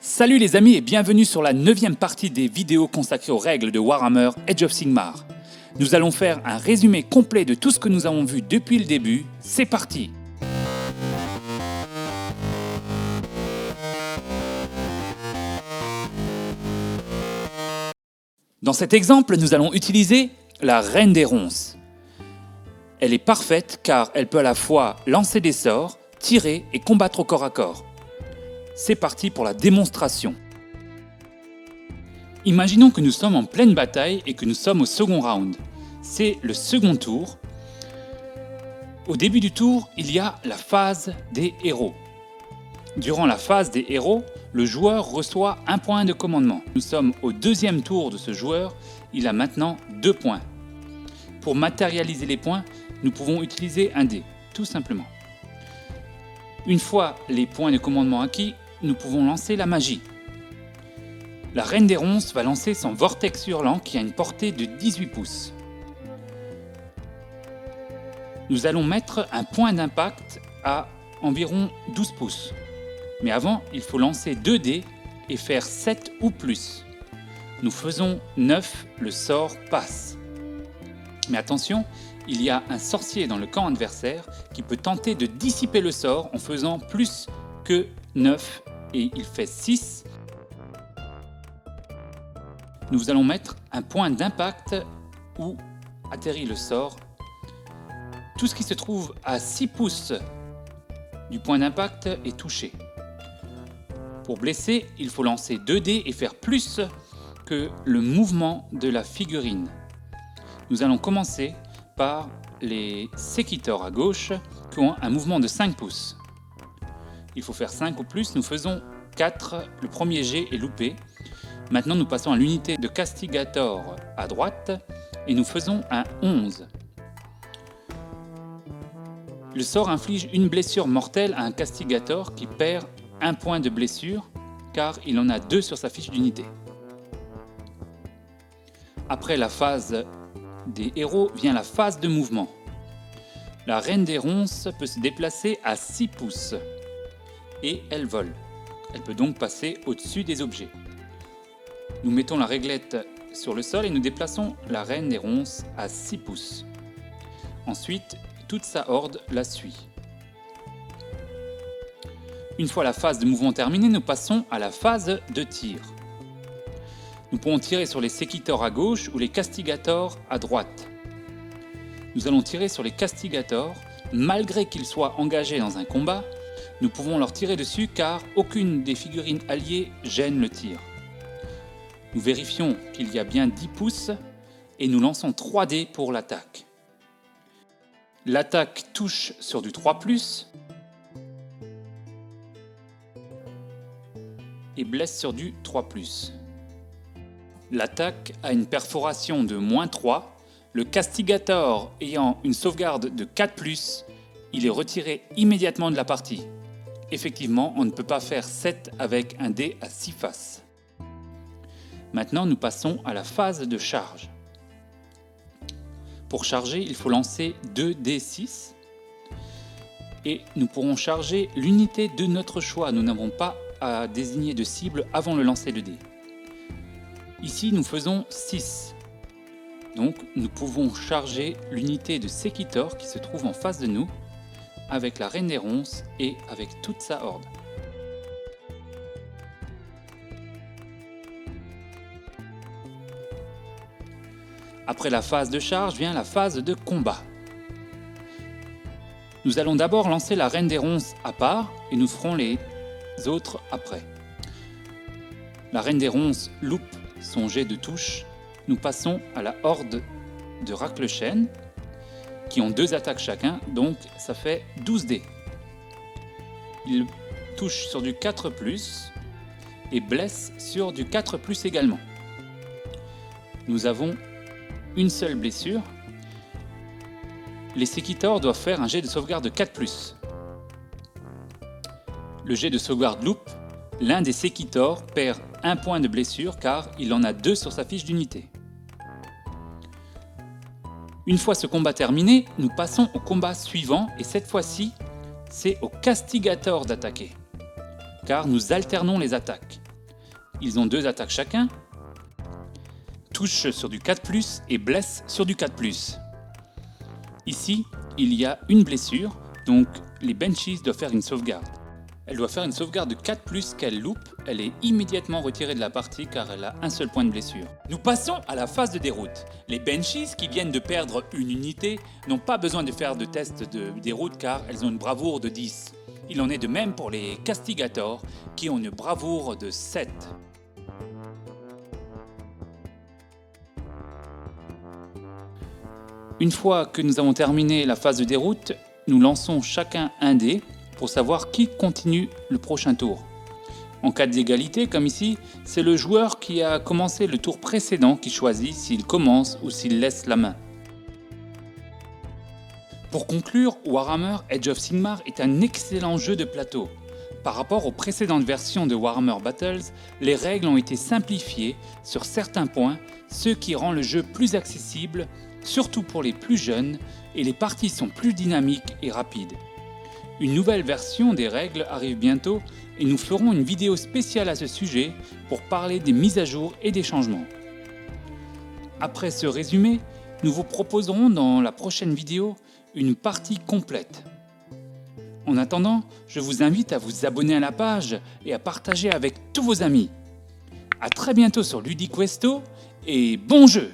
Salut les amis et bienvenue sur la 9e partie des vidéos consacrées aux règles de Warhammer Age of Sigmar. Nous allons faire un résumé complet de tout ce que nous avons vu depuis le début. C'est parti! Dans cet exemple, nous allons utiliser la Reine des Ronces. Elle est parfaite car elle peut à la fois lancer des sorts, tirer et combattre au corps à corps. C'est parti pour la démonstration. Imaginons que nous sommes en pleine bataille et que nous sommes au second round. C'est le second tour. Au début du tour, il y a la phase des héros. Durant la phase des héros, le joueur reçoit un point de commandement. Nous sommes au deuxième tour de ce joueur, il a maintenant 2 points. Pour matérialiser les points, nous pouvons utiliser un dé, tout simplement. Une fois les points de commandement acquis, nous pouvons lancer la magie. La Reine des Ronces va lancer son vortex hurlant qui a une portée de 18 pouces. Nous allons mettre un point d'impact à environ 12 pouces. Mais avant, il faut lancer 2 dés et faire 7 ou plus. Nous faisons 9, le sort passe. Mais attention, il y a un sorcier dans le camp adversaire qui peut tenter de dissiper le sort en faisant plus que 9 et il fait 6. Nous allons mettre un point d'impact où atterrit le sort. Tout ce qui se trouve à 6 pouces du point d'impact est touché. Pour blesser, il faut lancer 2 dés et faire plus que le mouvement de la figurine. Nous allons commencer par les séquiteurs à gauche qui ont un mouvement de 5 pouces. Il faut faire 5 ou plus, nous faisons 4, le premier jet est loupé. Maintenant nous passons à l'unité de castigator à droite et nous faisons un 11. Le sort inflige une blessure mortelle à un castigator qui perd 1 point de blessure car il en a 2 sur sa fiche d'unité. Après la phase des héros vient la phase de mouvement. La Reine des Ronces peut se déplacer à 6 pouces et elle vole. Elle peut donc passer au-dessus des objets. Nous mettons la réglette sur le sol et nous déplaçons la Reine des Ronces à 6 pouces. Ensuite, toute sa horde la suit. Une fois la phase de mouvement terminée, nous passons à la phase de tir. Nous pouvons tirer sur les séquiteurs à gauche ou les castigators à droite. Nous allons tirer sur les castigators, malgré qu'ils soient engagés dans un combat, nous pouvons leur tirer dessus car aucune des figurines alliées gêne le tir. Nous vérifions qu'il y a bien 10 pouces et nous lançons 3 dés pour l'attaque. L'attaque touche sur du 3+, et blesse sur du 3+. L'attaque a une perforation de -3. Le castigator ayant une sauvegarde de 4+, il est retiré immédiatement de la partie. Effectivement, on ne peut pas faire 7 avec un dé à 6 faces. Maintenant, nous passons à la phase de charge. Pour charger, il faut lancer 2 D6 et nous pourrons charger l'unité de notre choix. Nous n'avons pas à désigner de cible avant le lancer de dés. Ici, nous faisons 6. Donc, nous pouvons charger l'unité de séquitor qui se trouve en face de nous avec la Reine des Ronces et avec toute sa horde. Après la phase de charge vient la phase de combat. Nous allons d'abord lancer la Reine des Ronces à part et nous ferons les autres après. La Reine des Ronces loupe son jet de touche. Nous passons à la horde de Raclechêne qui ont 2 attaques chacun, donc ça fait 12 dés. Il touche sur du 4+, et blesse sur du 4+ également. Nous avons une seule blessure. Les séquitors doivent faire un jet de sauvegarde de 4+. Le jet de sauvegarde loupe, l'un des séquitors perd 1 point de blessure car il en a 2 sur sa fiche d'unité. Une fois ce combat terminé, nous passons au combat suivant et cette fois-ci, c'est au castigator d'attaquer, car nous alternons les attaques. Ils ont 2 attaques chacun, touchent sur du 4+, et blessent sur du 4+. Ici, il y a une blessure, donc les Banshees doivent faire une sauvegarde. Elle doit faire une sauvegarde de 4+, qu'elle loupe, elle est immédiatement retirée de la partie car elle a un seul point de blessure. Nous passons à la phase de déroute. Les Banshees qui viennent de perdre une unité n'ont pas besoin de faire de test de déroute car elles ont une bravoure de 10. Il en est de même pour les Castigators qui ont une bravoure de 7. Une fois que nous avons terminé la phase de déroute, nous lançons chacun un dé pour savoir qui continue le prochain tour. En cas d'égalité, comme ici, c'est le joueur qui a commencé le tour précédent qui choisit s'il commence ou s'il laisse la main. Pour conclure, Warhammer Age of Sigmar est un excellent jeu de plateau. Par rapport aux précédentes versions de Warhammer Battles, les règles ont été simplifiées sur certains points, ce qui rend le jeu plus accessible, surtout pour les plus jeunes, et les parties sont plus dynamiques et rapides. Une nouvelle version des règles arrive bientôt et nous ferons une vidéo spéciale à ce sujet pour parler des mises à jour et des changements. Après ce résumé, nous vous proposerons dans la prochaine vidéo une partie complète. En attendant, je vous invite à vous abonner à la page et à partager avec tous vos amis. A très bientôt sur Ludiquesto et bon jeu!